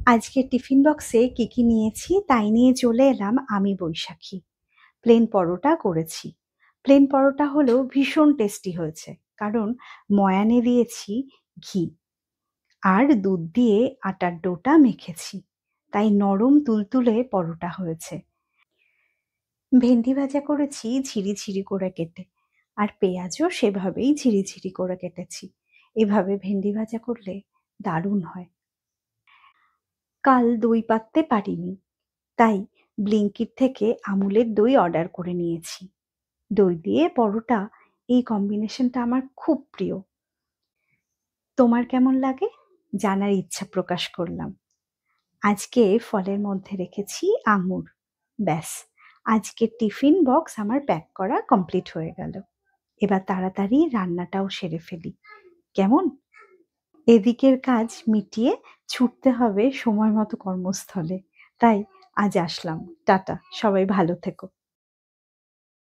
আজকে টিফিন বক্সে কি নিয়েছি তাই নিয়ে চলে এলাম আমি বৈশাখী। প্লেন পরোটা করেছি। প্লেন পরোটা হলেও ভীষণ টেস্টি হয়েছে। কারণ ময়ানে দিয়েছি ঘি আর দুধ দিয়ে আটার ডোটা মেখেছি। তাই নরম তুলতুলে পরোটা হয়েছে। ভেন্ডি ভাজা করেছি ঝিরি করে কেটে। আর পেঁয়াজও সেভাবেই ঝিরি করে কেটেছি। এভাবে ভেন্ডি ভাজা করলে দারুণ হয়। কাল দই পাততে পারিনি, তাই ব্লিঙ্কিট থেকে আমুলের দই অর্ডার করে নিয়েছি। দই দিয়ে পরোটা, এই কম্বিনেশনটা আমার খুব প্রিয়। তোমার কেমন লাগে জানার ইচ্ছা প্রকাশ করলাম। আজকে ফলের মধ্যে রেখেছি আঙুর। ব্যাস, আজকে টিফিন বক্স আমার প্যাক করা কমপ্লিট হয়ে গেল। এবার তাড়াতাড়ি রান্নাটাও সেরে ফেলি, কেমন? এদিকের কাজ মিটিয়ে ছুটতে হবে সময় মতো কর্মস্থলে। তাই আজ আসলাম। টাটা, সবাই ভালো থেকো।